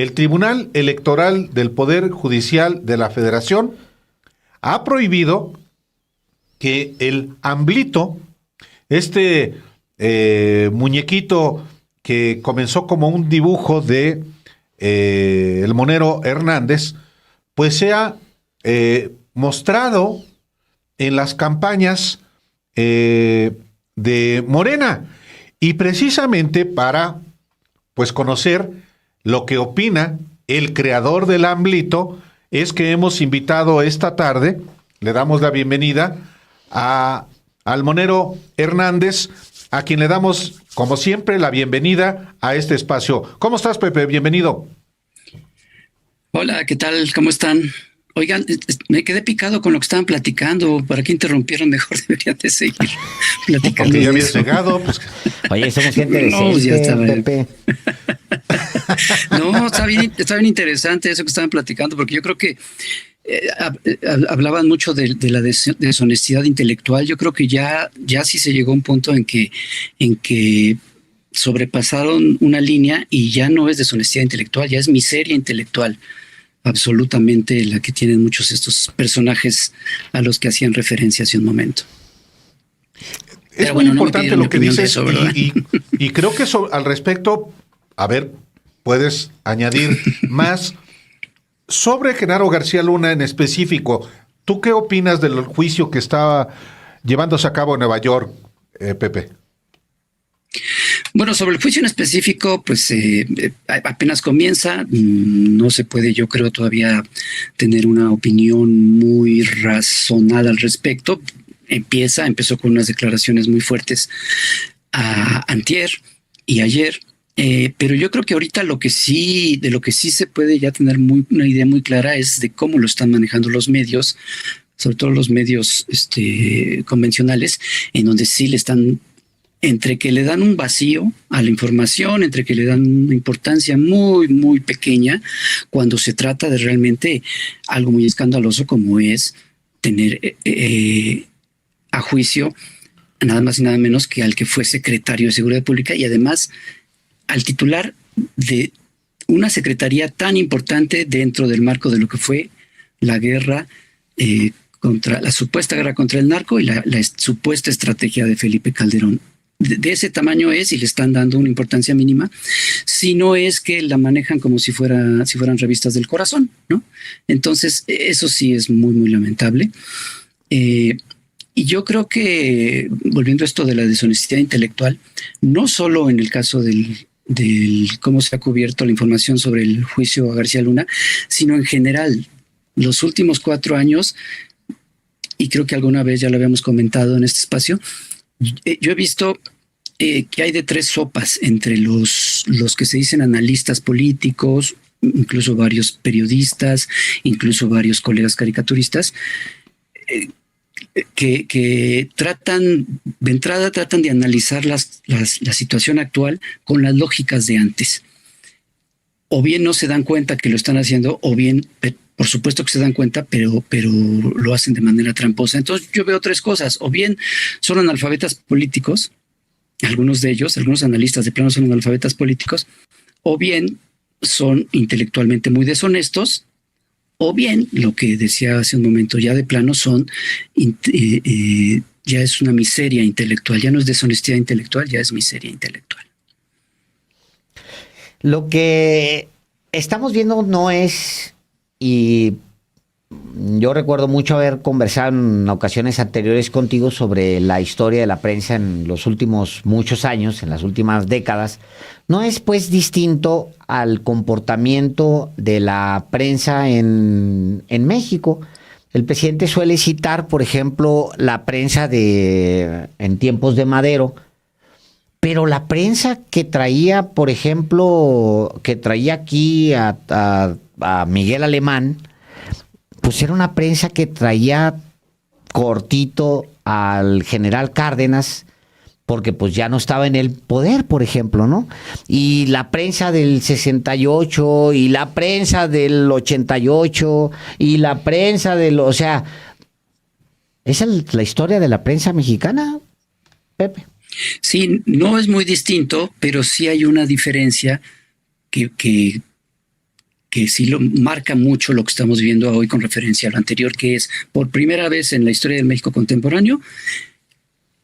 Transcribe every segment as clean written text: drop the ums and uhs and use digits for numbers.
el Tribunal Electoral del Poder Judicial de la Federación ha prohibido que el AMBLito, este muñequito que comenzó como un dibujo de el monero Hernández, pues sea mostrado en las campañas de Morena, y precisamente para pues conocer lo que opina el creador del AMBLito, es que hemos invitado esta tarde, le damos la bienvenida al monero Hernández, a quien le damos, como siempre, la bienvenida a este espacio. ¿Cómo estás, Pepe? Bienvenido. Hola, ¿qué tal? ¿Cómo están? Oigan, me quedé picado con lo que estaban platicando. ¿Para qué interrumpieron? Mejor deberían de seguir platicando. Porque ya habías llegado. Pues. Oye, somos gente decente, No, pues ya estaba. Pepe. No, está bien interesante eso que estaban platicando, porque yo creo que hablaban mucho de la deshonestidad intelectual. Yo creo que ya sí se llegó a un punto en que sobrepasaron una línea y ya no es deshonestidad intelectual, ya es miseria intelectual. Absolutamente la que tienen muchos estos personajes a los que hacían referencia hace un momento. Es muy importante lo que dices y creo que al respecto, a ver, puedes añadir más sobre Genaro García Luna en específico. ¿Tú qué opinas del juicio que estaba llevándose a cabo en Nueva York, Pepe? Bueno, sobre el juicio en específico, pues apenas comienza. No se puede, yo creo, todavía tener una opinión muy razonada al respecto. Empezó con unas declaraciones muy fuertes antier y ayer. Pero yo creo que ahorita de lo que sí se puede ya tener una idea muy clara es de cómo lo están manejando los medios, sobre todo los medios convencionales, en donde sí le están, entre que le dan un vacío a la información, entre que le dan una importancia muy, muy pequeña, cuando se trata de realmente algo muy escandaloso como es tener a juicio nada más y nada menos que al que fue secretario de Seguridad Pública y además al titular de una secretaría tan importante dentro del marco de lo que fue la guerra contra la supuesta guerra contra el narco y la supuesta estrategia de Felipe Calderón. De ese tamaño es, y le están dando una importancia mínima, si no es que la manejan como si fueran revistas del corazón, ¿no? Entonces, eso sí es muy, muy lamentable. Y yo creo que, volviendo a esto de la deshonestidad intelectual, no solo en el caso del cómo se ha cubierto la información sobre el juicio a García Luna, sino en general, los últimos 4 años, y creo que alguna vez ya lo habíamos comentado en este espacio, yo he visto que hay de 3 sopas entre los que se dicen analistas políticos, incluso varios periodistas, incluso varios colegas caricaturistas, que tratan de analizar la situación actual con las lógicas de antes. O bien no se dan cuenta que lo están haciendo, o bien, por supuesto que se dan cuenta, pero lo hacen de manera tramposa. Entonces yo veo 3 cosas. O bien son analfabetas políticos, algunos de ellos, algunos analistas de plano son analfabetas políticos, o bien son intelectualmente muy deshonestos, o bien, lo que decía hace un momento, ya de plano ya es una miseria intelectual, ya no es deshonestidad intelectual, ya es miseria intelectual. Lo que estamos viendo no es, y yo recuerdo mucho haber conversado en ocasiones anteriores contigo sobre la historia de la prensa en los últimos muchos años, en las últimas décadas, no es pues distinto al comportamiento de la prensa en México. El presidente suele citar, por ejemplo, la prensa en tiempos de Madero, pero la prensa que traía, por ejemplo, que traía aquí a Miguel Alemán, pues era una prensa que traía cortito al general Cárdenas, porque pues ya no estaba en el poder, por ejemplo, ¿no? Y la prensa del 68, y la prensa del 88, y la prensa o sea, esa es la historia de la prensa mexicana, Pepe. Sí, no es muy distinto, pero sí hay una diferencia que que sí lo marca mucho lo que estamos viendo hoy con referencia a lo anterior, que es por primera vez en la historia del México contemporáneo,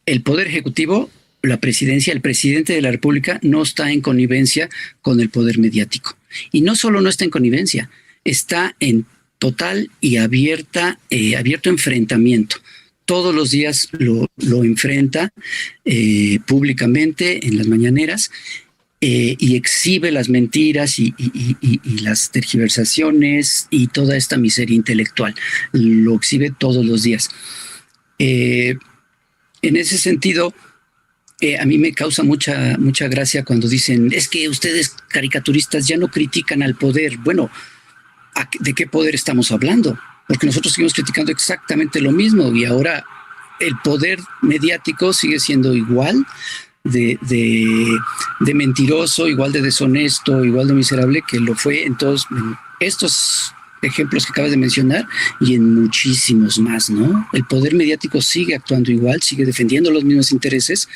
el Poder Ejecutivo, la presidencia, el presidente de la República no está en connivencia con el poder mediático. Y no solo no está en connivencia, está en total y abierto enfrentamiento. Todos los días lo enfrenta públicamente en las mañaneras, y exhibe las mentiras y las tergiversaciones y toda esta miseria intelectual. Lo exhibe todos los días. En ese sentido, a mí me causa mucha gracia cuando dicen, es que ustedes caricaturistas ya no critican al poder. Bueno, ¿de qué poder estamos hablando? Porque nosotros seguimos criticando exactamente lo mismo, y ahora el poder mediático sigue siendo igual de mentiroso, igual de deshonesto, igual de miserable que lo fue en todos estos ejemplos que acabas de mencionar y en muchísimos más, ¿no? El poder mediático sigue actuando igual, sigue defendiendo los mismos intereses,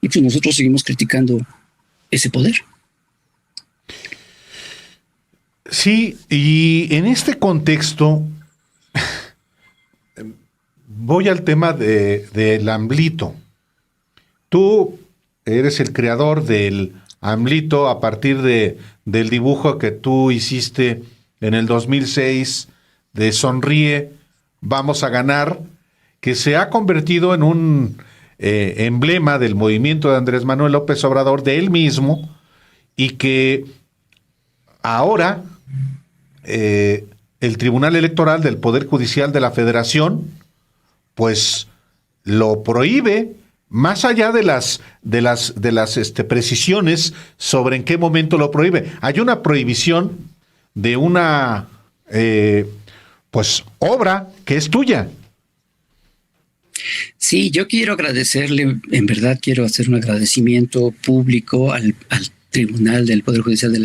y pues nosotros seguimos criticando ese poder. Sí, y en este contexto voy al tema del AMLito. Tú eres el creador del AMLito a partir del dibujo que tú hiciste en el 2006 de Sonríe, vamos a ganar, que se ha convertido en un emblema del movimiento de Andrés Manuel López Obrador, de él mismo, y que ahora el Tribunal Electoral del Poder Judicial de la Federación pues lo prohíbe, más allá de las precisiones sobre en qué momento lo prohíbe. Hay una prohibición de una pues obra que es tuya. Sí, yo quiero agradecerle, en verdad quiero hacer un agradecimiento público al Tribunal del Poder Judicial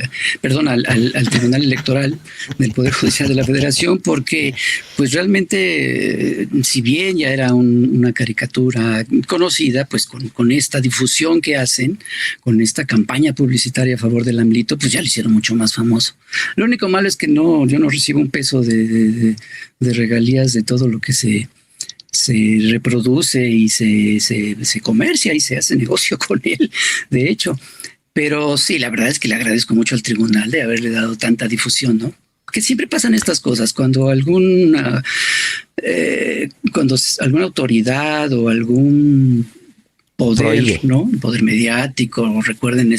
al Tribunal Electoral del Poder Judicial de la Federación, porque pues realmente, si bien ya era una caricatura conocida, pues con esta difusión que hacen, con esta campaña publicitaria a favor del AMLito, pues ya lo hicieron mucho más famoso. Lo único malo es que yo no recibo un peso de regalías de todo lo que se reproduce y se comercia y se hace negocio con él, de hecho. Pero sí, la verdad es que le agradezco mucho al tribunal de haberle dado tanta difusión, ¿no? Que siempre pasan estas cosas cuando alguna autoridad o algún poder, prohíbe, ¿no? Poder mediático. Recuerden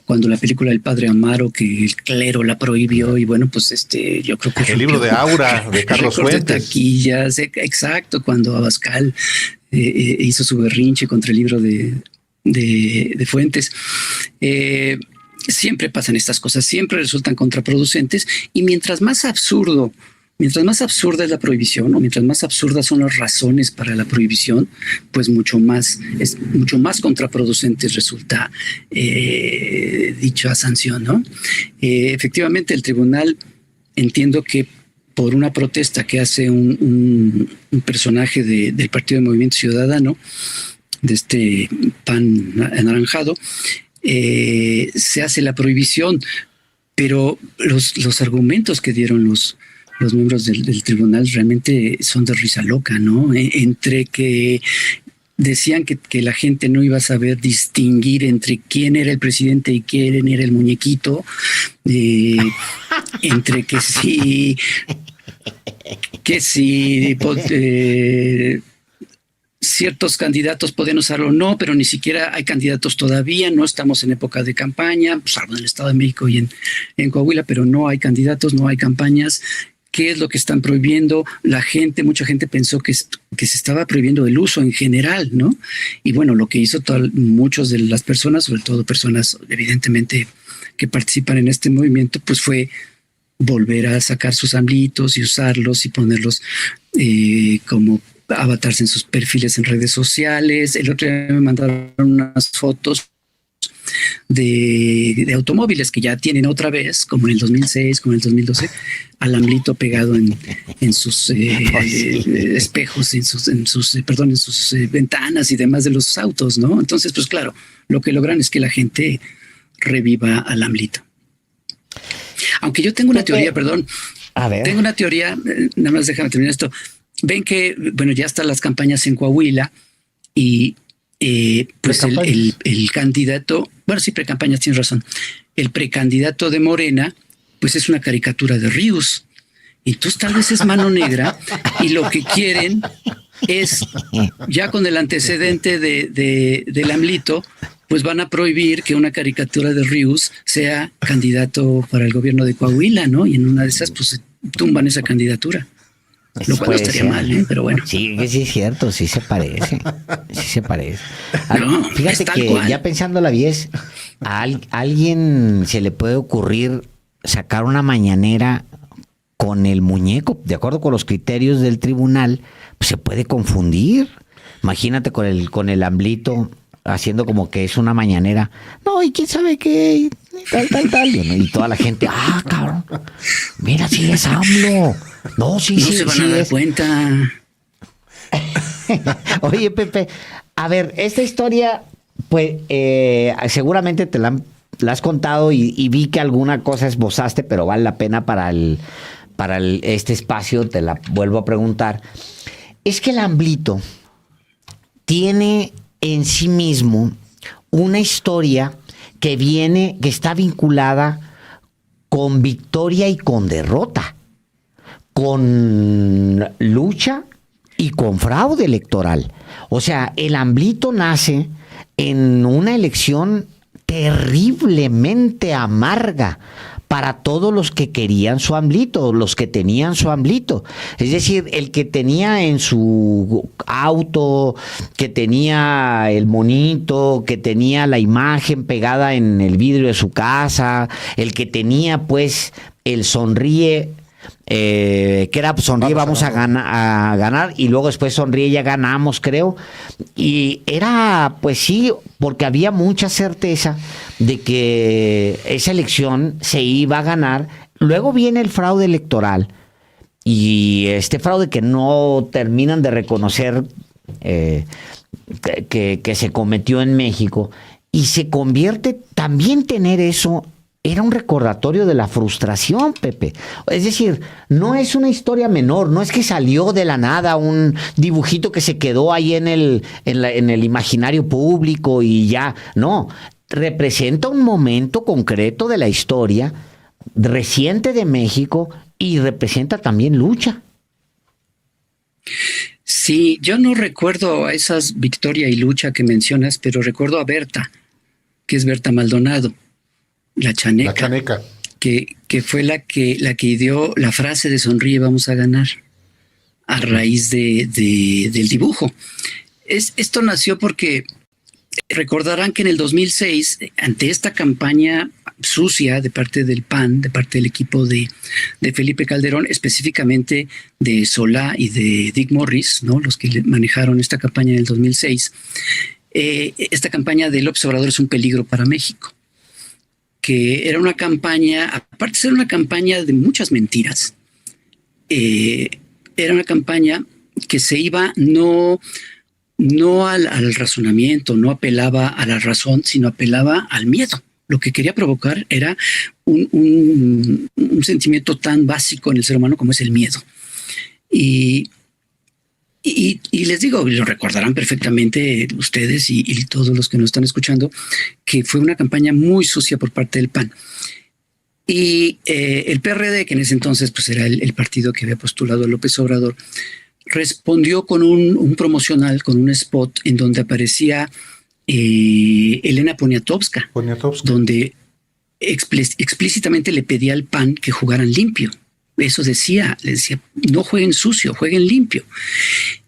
cuando la película del Padre Amaro, que el clero la prohibió, y bueno, pues yo creo que el libro de Aura de Carlos Fuentes. Taquillas, exacto, cuando Abascal hizo su berrinche contra el libro de Fuentes. Siempre pasan estas cosas, siempre resultan contraproducentes, y mientras más absurda es la prohibición, o mientras más absurdas son las razones para la prohibición, pues mucho más contraproducente resulta dicha sanción, ¿no? Efectivamente, el tribunal, entiendo que por una protesta que hace un personaje del Partido de Movimiento Ciudadano, de este pan anaranjado, se hace la prohibición, pero los argumentos que dieron los miembros del tribunal realmente son de risa loca, ¿no? Entre que decían que la gente no iba a saber distinguir entre quién era el presidente y quién era el muñequito, entre que sí, ciertos candidatos podían usarlo o no, pero ni siquiera hay candidatos todavía, no estamos en época de campaña, salvo en el Estado de México y en Coahuila, pero no hay candidatos, no hay campañas. ¿Qué es lo que están prohibiendo? Mucha gente pensó que se estaba prohibiendo el uso en general, ¿no? Y bueno, lo que hizo muchos de las personas, sobre todo personas evidentemente que participan en este movimiento, pues fue volver a sacar sus AMLitos y usarlos y ponerlos como avatars en sus perfiles en redes sociales. El otro día me mandaron unas fotos de automóviles que ya tienen otra vez, como en el 2006, como en el 2012, al AMLito pegado en sus espejos, en sus ventanas y demás de los autos, ¿no? Entonces, pues claro, lo que logran es que la gente reviva al AMLito. Aunque yo tengo una teoría, perdón. A ver. Tengo una teoría, nada más déjame terminar esto. Ven que, bueno, ya están las campañas en Coahuila y pues el candidato, bueno, sí, precampañas, tienes razón. El precandidato de Morena, pues es una caricatura de Rius. Entonces tal vez es mano negra y lo que quieren es, ya con el antecedente del AMLito, pues van a prohibir que una caricatura de Rius sea candidato para el gobierno de Coahuila, ¿no? Y en una de esas, pues tumban esa candidatura. Lo cual no estaría mal, pero bueno. Sí, que sí es cierto, sí se parece. Sí se parece. No, fíjate que cual. Ya pensándola bien, a alguien se le puede ocurrir sacar una mañanera con el muñeco, de acuerdo con los criterios del tribunal, pues se puede confundir. Imagínate con el AMLito haciendo como que es una mañanera. No, y quién sabe qué, tal. Y toda la gente, cabrón, mira, sí es AMLO. No, sí, no se van a dar cuenta. Oye, Pepe, a ver, esta historia, pues, seguramente te la has contado y vi que alguna cosa esbozaste, pero vale la pena para este espacio, te la vuelvo a preguntar. Es que el AMLito tiene en sí mismo una historia que está vinculada con victoria y con derrota, con lucha y con fraude electoral. O sea, el AMLito nace en una elección terriblemente amarga para todos los que querían su AMLito, los que tenían su AMLito. Es decir, el que tenía en su auto, que tenía el monito, que tenía la imagen pegada en el vidrio de su casa, el que tenía pues el sonríe, que era sonríe, vamos a ganar, y luego después sonríe, ya ganamos, creo. Y era, pues sí, porque había mucha certeza de que esa elección se iba a ganar. Luego viene el fraude electoral, y este fraude que no terminan de reconocer que se cometió en México, y se convierte, también tener eso era un recordatorio de la frustración, Pepe. Es decir, no es una historia menor, no es que salió de la nada un dibujito que se quedó ahí en el imaginario público y ya. No, representa un momento concreto de la historia reciente de México y representa también lucha. Sí, yo no recuerdo a esas victoria y lucha que mencionas, pero recuerdo a Berta, que es Berta Maldonado. La chaneca. Que fue la que dio la frase de sonríe, vamos a ganar, a raíz del dibujo. Esto nació porque recordarán que en el 2006, ante esta campaña sucia de parte del PAN, de parte del equipo de Felipe Calderón, específicamente de Solá y de Dick Morris, ¿no? Los que manejaron esta campaña en el 2006, esta campaña de López Obrador es un peligro para México, que era una campaña, aparte de ser una campaña de muchas mentiras, era una campaña que se iba no al razonamiento, no apelaba a la razón, sino apelaba al miedo. Lo que quería provocar era un sentimiento tan básico en el ser humano como es el miedo. Y les digo, lo recordarán perfectamente ustedes y todos los que nos están escuchando, que fue una campaña muy sucia por parte del PAN. Y el PRD, que en ese entonces pues era el partido que había postulado a López Obrador, respondió con un promocional, con un spot en donde aparecía Elena Poniatowska, donde explícitamente le pedía al PAN que jugaran limpio. Eso le decía, no jueguen sucio, jueguen limpio.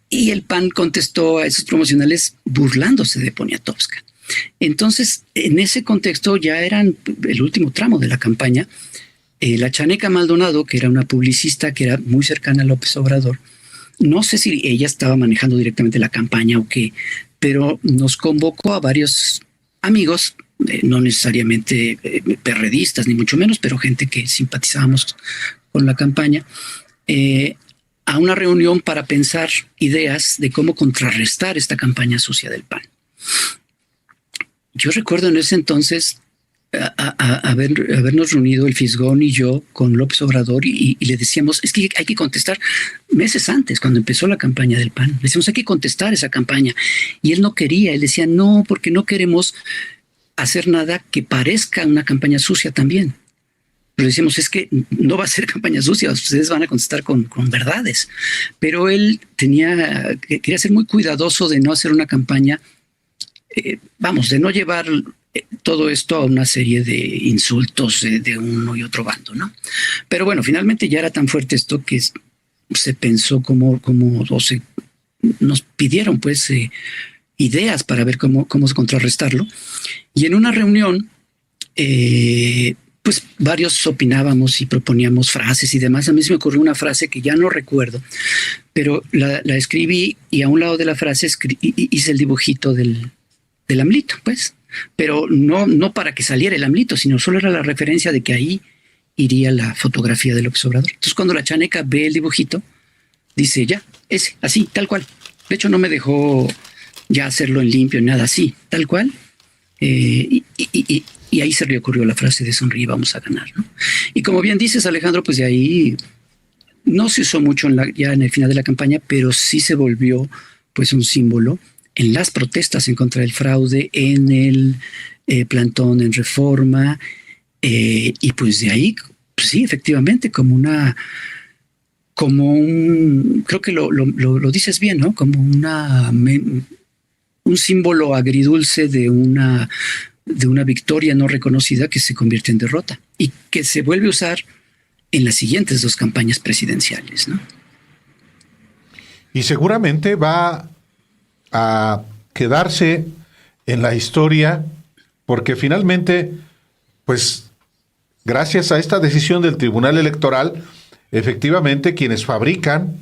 Y el PAN contestó a esos promocionales burlándose de Poniatowska. Entonces, en ese contexto ya eran el último tramo de la campaña. La Chaneca Maldonado, que era una publicista que era muy cercana a López Obrador, no sé si ella estaba manejando directamente la campaña o qué, pero nos convocó a varios amigos, no necesariamente perredistas, ni mucho menos, pero gente que simpatizábamos con la campaña, a una reunión para pensar ideas de cómo contrarrestar esta campaña sucia del PAN. Yo recuerdo en ese entonces habernos reunido el Fisgón y yo con López Obrador y le decíamos, es que hay que contestar meses antes, cuando empezó la campaña del PAN. Le decíamos, hay que contestar esa campaña. Y él no quería, él decía, no, porque no queremos hacer nada que parezca una campaña sucia también. Pero decíamos, es que no va a ser campaña sucia, ustedes van a contestar con verdades. Pero él quería ser muy cuidadoso de no hacer una campaña, de no llevar todo esto a una serie de insultos de uno y otro bando, ¿no? Pero bueno, finalmente ya era tan fuerte esto que se pensó nos pidieron pues ideas para ver cómo contrarrestarlo. Y en una reunión, pues varios opinábamos y proponíamos frases y demás. A mí se me ocurrió una frase que ya no recuerdo, pero la escribí y a un lado de la frase hice el dibujito del AMLito, pues. Pero no para que saliera el AMLito, sino solo era la referencia de que ahí iría la fotografía de López Obrador. Entonces cuando la chaneca ve el dibujito, dice ya, ese, así, tal cual. De hecho no me dejó ya hacerlo en limpio, nada así, tal cual. Y ahí se le ocurrió la frase de sonríe, vamos a ganar, ¿no? Y como bien dices, Alejandro, pues de ahí no se usó mucho ya en el final de la campaña, pero sí se volvió pues un símbolo en las protestas en contra del fraude, en el plantón en Reforma, y pues de ahí, pues sí, efectivamente, creo que lo dices bien, ¿no? Como un símbolo agridulce de una victoria no reconocida que se convierte en derrota y que se vuelve a usar en las siguientes 2 campañas presidenciales, ¿no? Y seguramente va a quedarse en la historia porque finalmente, pues, gracias a esta decisión del Tribunal Electoral, efectivamente quienes fabrican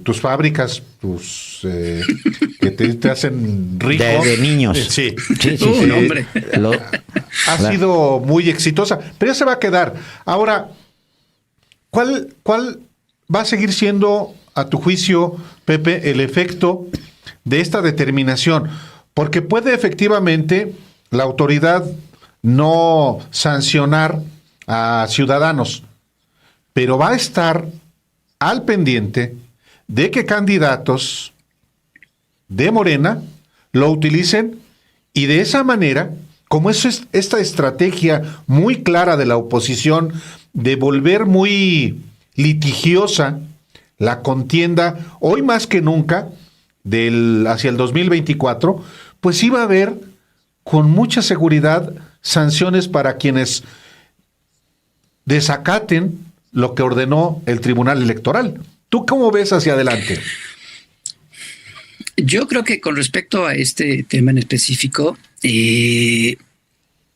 tus fábricas, que te hacen rico. De niños. Sí. Hombre. Ha sido muy exitosa, pero ya se va a quedar. Ahora, ¿cuál va a seguir siendo, a tu juicio, Pepe, el efecto de esta determinación? Porque puede efectivamente la autoridad no sancionar a ciudadanos, pero va a estar al pendiente de que candidatos de Morena lo utilicen y de esa manera, como eso es esta estrategia muy clara de la oposición de volver muy litigiosa la contienda, hoy más que nunca, hacia el 2024, pues iba a haber con mucha seguridad sanciones para quienes desacaten lo que ordenó el Tribunal Electoral. ¿Tú cómo ves hacia adelante? Yo creo que con respecto a este tema en específico,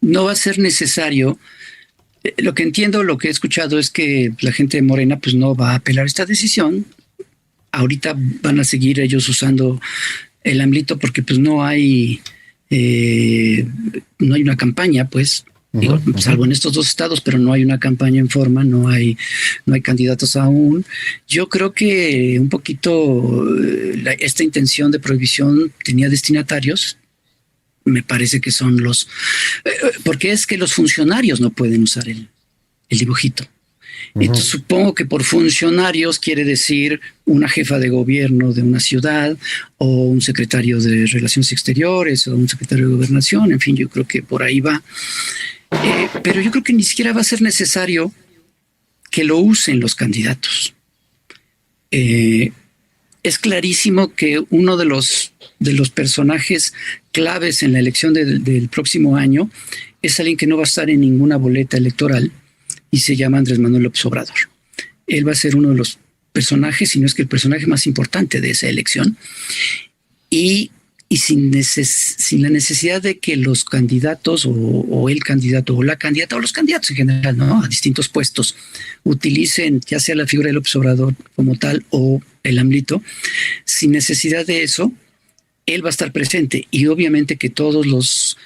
no va a ser necesario. Lo que entiendo, lo que he escuchado es que la gente de Morena pues no va a apelar esta decisión. Ahorita van a seguir ellos usando el AMLito porque pues no hay una campaña, pues. Digo, salvo en estos 2 estados, pero no hay una campaña en forma, no hay candidatos aún. Yo creo que un poquito esta intención de prohibición tenía destinatarios. Me parece que son porque es que los funcionarios no pueden usar el dibujito. Entonces, supongo que por funcionarios quiere decir una jefa de gobierno de una ciudad o un secretario de Relaciones Exteriores o un secretario de Gobernación. En fin, yo creo que por ahí va. Pero yo creo que ni siquiera va a ser necesario que lo usen los candidatos. Es clarísimo que uno de los personajes claves en la elección del próximo año es alguien que no va a estar en ninguna boleta electoral y se llama Andrés Manuel López Obrador. Él va a ser uno de los personajes, si no es que el personaje más importante de esa elección. Y sin la necesidad de que los candidatos o el candidato o la candidata o los candidatos en general, ¿no?, a distintos puestos utilicen ya sea la figura de López Obrador como tal o el AMLito, sin necesidad de eso, él va a estar presente. Y obviamente que todos los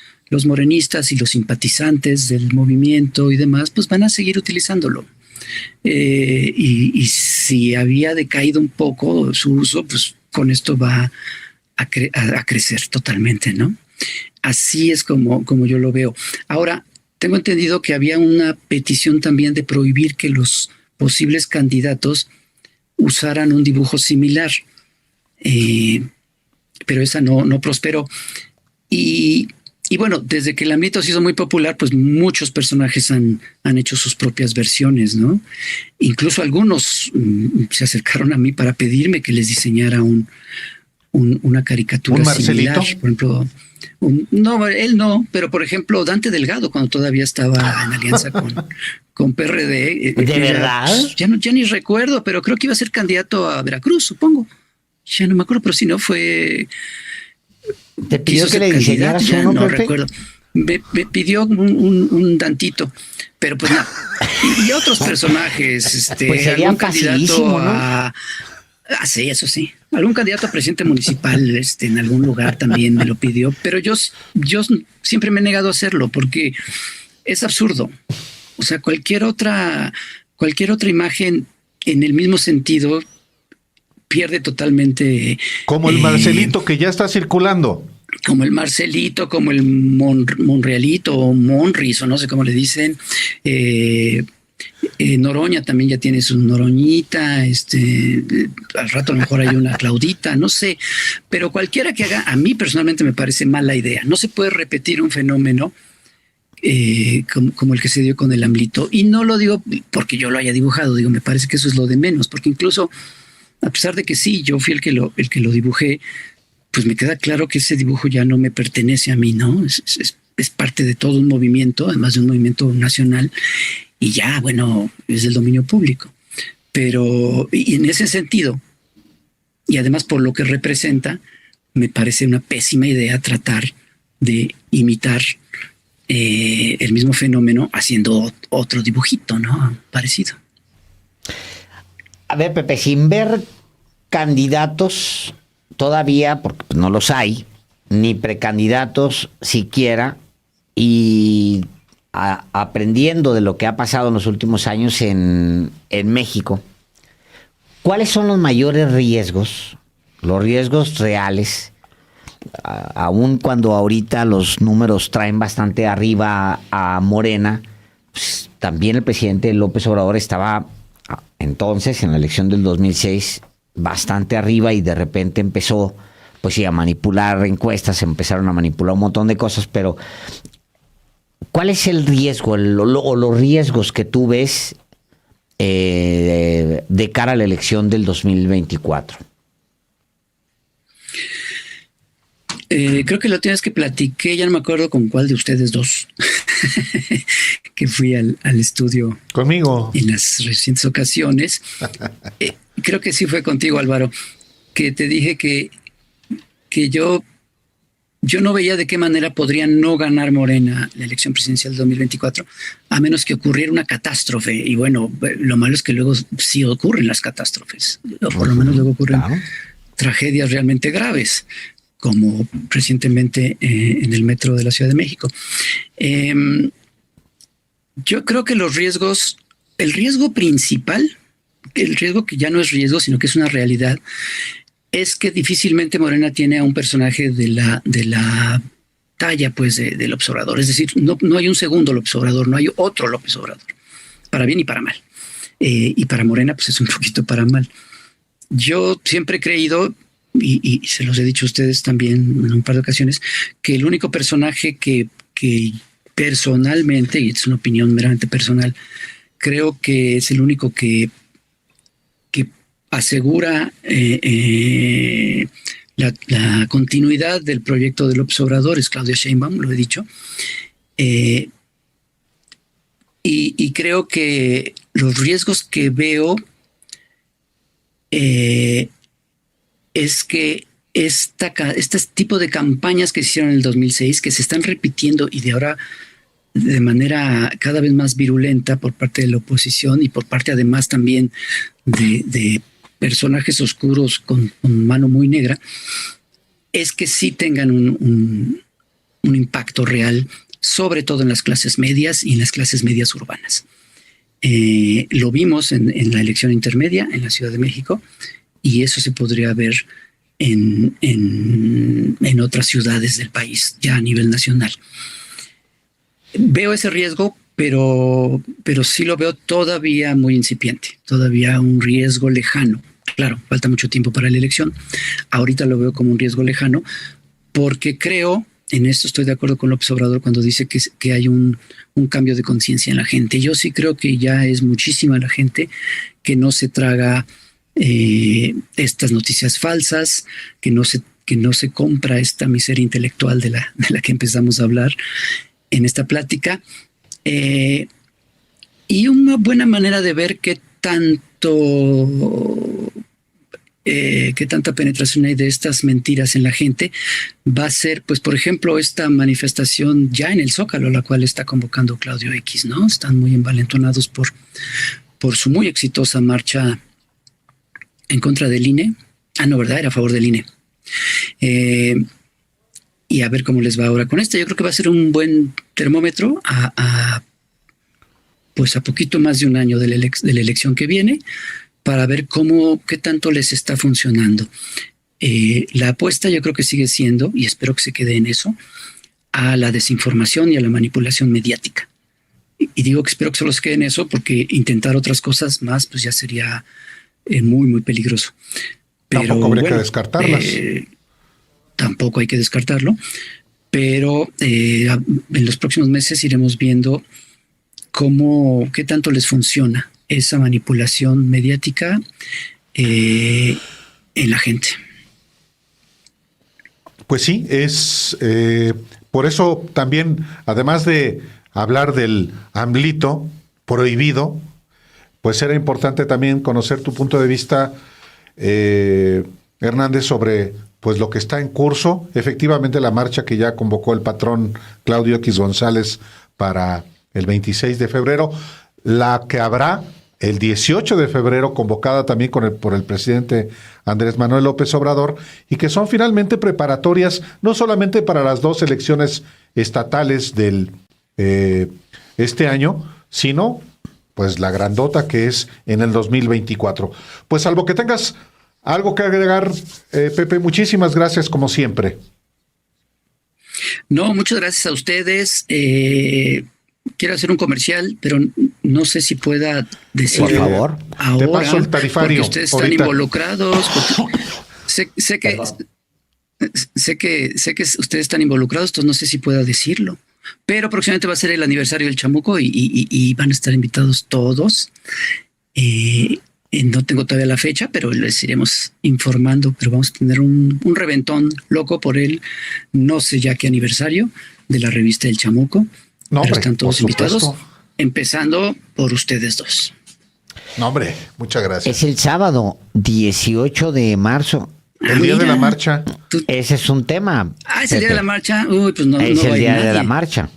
morenistas y los simpatizantes del movimiento y demás, pues van a seguir utilizándolo. Y si había decaído un poco su uso, pues con esto va a crecer totalmente, ¿no? Así es como yo lo veo. Ahora, tengo entendido que había una petición también de prohibir que los posibles candidatos usaran un dibujo similar, pero esa no prosperó. Y bueno, desde que el AMLito se hizo muy popular, pues muchos personajes han hecho sus propias versiones, ¿no? Incluso algunos se acercaron a mí para pedirme que les diseñara una caricatura ¿Un Marcelito? similar. Por ejemplo, no, él no, pero por ejemplo, Dante Delgado, cuando todavía estaba en alianza con PRD. ¿De verdad? Ya ni recuerdo, pero creo que iba a ser candidato a Veracruz, supongo. Ya no me acuerdo, pero si no fue... ¿Te pidió que le diseñaras uno, no Pepe? recuerdo. Me pidió un Dantito, pero pues no. Y otros personajes, Pues sería algún facilísimo, candidato a... sí, eso sí. Algún candidato a presidente municipal en algún lugar también me lo pidió, pero yo siempre me he negado a hacerlo porque es absurdo. O sea, cualquier otra imagen en el mismo sentido pierde totalmente. Como el Marcelito que ya está circulando. Como el Marcelito, como el Monrealito o Monris, o no sé cómo le dicen. Noroña también ya tiene su Noroñita. Al rato a lo mejor hay una Claudita, no sé. Pero cualquiera que haga, a mí personalmente me parece mala idea. No se puede repetir un fenómeno como el que se dio con el AMLito. Y no lo digo porque yo lo haya dibujado, digo, me parece que eso es lo de menos, porque incluso a pesar de que sí, yo fui el que lo dibujé, pues me queda claro que ese dibujo ya no me pertenece a mí, ¿no? Es parte de todo un movimiento, además de un movimiento nacional, y ya, bueno, es del dominio público. Pero y en ese sentido, y además por lo que representa, me parece una pésima idea tratar de imitar el mismo fenómeno haciendo otro dibujito, ¿no? Parecido. A ver, Pepe, sin ver candidatos todavía, porque no los hay, ni precandidatos siquiera, y aprendiendo de lo que ha pasado en los últimos años en México, ¿cuáles son los mayores riesgos, los riesgos reales, aun cuando ahorita los números traen bastante arriba a Morena? Pues, también el presidente López Obrador estaba entonces, en la elección del 2006, bastante arriba y de repente empezó, pues sí, a manipular encuestas, empezaron a manipular un montón de cosas, pero ¿cuál es el riesgo o los riesgos que tú ves de cara a la elección del 2024? Creo que la última vez que platiqué, ya no me acuerdo con cuál de ustedes dos, que fui al estudio Conmigo. en las recientes ocasiones. Creo que sí fue contigo, Álvaro, que te dije que yo no veía de qué manera podría no ganar Morena la elección presidencial del 2024, a menos que ocurriera una catástrofe. Y bueno, lo malo es que luego sí ocurren las catástrofes, o por lo menos luego ocurren tragedias realmente graves, como recientemente en el metro de la Ciudad de México. Yo creo que el riesgo principal, el riesgo que ya no es riesgo, sino que es una realidad, es que difícilmente Morena tiene a un personaje de la talla, pues, del López Obrador. Es decir, no hay un segundo López Obrador, no hay otro López Obrador, para bien y para mal. Y para Morena, pues es un poquito para mal. Yo siempre he creído, y se los he dicho a ustedes también en un par de ocasiones, que el único personaje que personalmente, y es una opinión meramente personal, creo que es el único que asegura la continuidad del proyecto de López Obrador, es Claudia Sheinbaum, lo he dicho. Y creo que los riesgos que veo es que este tipo de campañas que se hicieron en el 2006, que se están repitiendo y de ahora de manera cada vez más virulenta por parte de la oposición y por parte además también de personajes oscuros con mano muy negra, es que sí tengan un impacto real, sobre todo en las clases medias y en las clases medias urbanas. Lo vimos en la elección intermedia en la Ciudad de México, y eso se podría ver en otras ciudades del país, ya a nivel nacional. Veo ese riesgo, pero sí lo veo todavía muy incipiente, todavía un riesgo lejano. Claro, falta mucho tiempo para la elección. Ahorita lo veo como un riesgo lejano, porque creo, en esto estoy de acuerdo con López Obrador cuando dice que hay un cambio de conciencia en la gente. Yo sí creo que ya es muchísima la gente que no se traga estas noticias falsas, que no se compra esta miseria intelectual de la que empezamos a hablar en esta plática. Y una buena manera de ver qué tanta penetración hay de estas mentiras en la gente va a ser, pues, por ejemplo, esta manifestación ya en el Zócalo, la cual está convocando Claudio X, ¿no? Están muy envalentonados por su muy exitosa marcha en contra del INE. Ah, no, ¿verdad? Era a favor del INE. Y a ver cómo les va ahora con esto. Yo creo que va a ser un buen termómetro pues a poquito más de un año de la elección que viene, para ver qué tanto les está funcionando. La apuesta yo creo que sigue siendo, y espero que se quede en eso, a la desinformación y a la manipulación mediática. Y digo que espero que solo se quede en eso, porque intentar otras cosas más, pues ya sería muy, muy peligroso. Pero tampoco habría que descartarlas. Tampoco hay que descartarlo, pero en los próximos meses iremos viendo qué tanto les funciona esa manipulación mediática en la gente. Pues sí, es por eso también, además de hablar del AMLito prohibido, pues era importante también conocer tu punto de vista, Hernández, sobre pues lo que está en curso. Efectivamente, la marcha que ya convocó el patrón Claudio X González para el 26 de febrero, la que habrá el 18 de febrero, convocada también por el presidente Andrés Manuel López Obrador, y que son finalmente preparatorias no solamente para las dos elecciones estatales del este año, sino pues la grandota que es en el 2024. Pues salvo que tengas algo que agregar, Pepe, muchísimas gracias como siempre. No, muchas gracias a ustedes. Quiero hacer un comercial, pero no sé si pueda decir. Por favor. Ahora, te paso el tarifario. Porque ustedes están involucrados. Sé que ustedes están involucrados, entonces no sé si pueda decirlo. Pero próximamente va a ser el aniversario del Chamuco y van a estar invitados todos. No tengo todavía la fecha, pero les iremos informando. Pero vamos a tener un reventón loco por el no sé ya qué aniversario de la revista El Chamuco. No, pero hombre, están todos invitados, supuesto. Empezando por ustedes dos. No, hombre, muchas gracias. Es el sábado 18 de marzo. El día de la marcha. Ese es un tema. Es el día de la marcha. Uy, pues no. Es no el día nadie. de la marcha.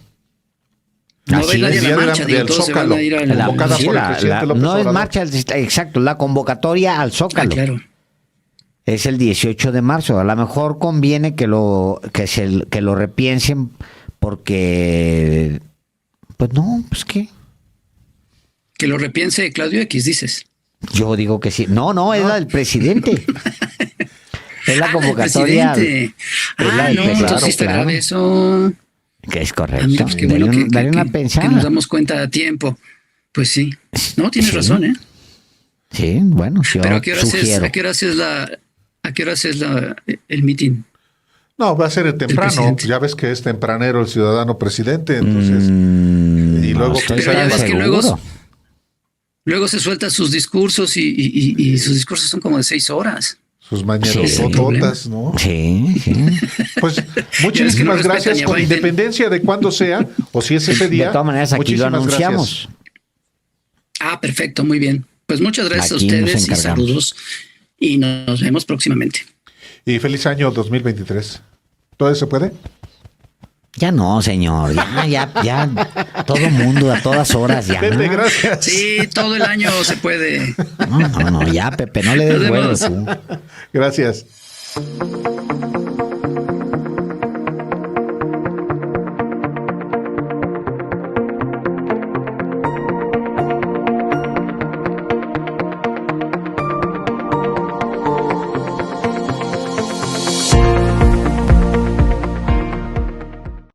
No va Así nadie es. a la marcha. del Todos se van Zócalo. a ir a La- Convocada sí, por el la- presidente López no es Obrador. marcha, exacto, la convocatoria al Zócalo. claro. Es el 18 de marzo. A lo mejor conviene que lo repiensen, porque pues no, pues qué. Que lo repiense Claudio X, dices. Yo digo que sí. No, es la del presidente. Es la convocatoria. Presidente. es la del No, presidente, entonces sí está claro. grave eso. Que es correcto. Mira, pues qué bueno Daré una que pensada. nos damos cuenta a tiempo. Pues sí. No, tienes Sí. razón, ¿eh? Sí, bueno, yo Pero ¿a qué hora sugiero. haces el meeting? No, va a ser temprano. presidente. Ya ves que es tempranero el ciudadano presidente, entonces. y luego estoy quizá- Pero ya ves que seguro. luego se sueltan sus discursos y sus discursos son como de 6 horas. sus mañanas Sí. tototas, ¿no? Sí. Pues Ya ves que no muchísimas respetan gracias, ni a con Biden. independencia de cuándo sea, o si es ese día. De todas maneras, aquí lo muchísimas anunciamos. gracias. Perfecto, muy bien. Pues muchas gracias Aquí a nos ustedes y encargamos. saludos. Y nos vemos próximamente. Y feliz año 2023. ¿Todo se puede? Ya no, señor. Ya. Todo mundo, a todas horas, ya. Pepe, gracias. Sí, todo el año se puede. No, ya, Pepe, no le des Nos vuelo vemos. tú. Gracias.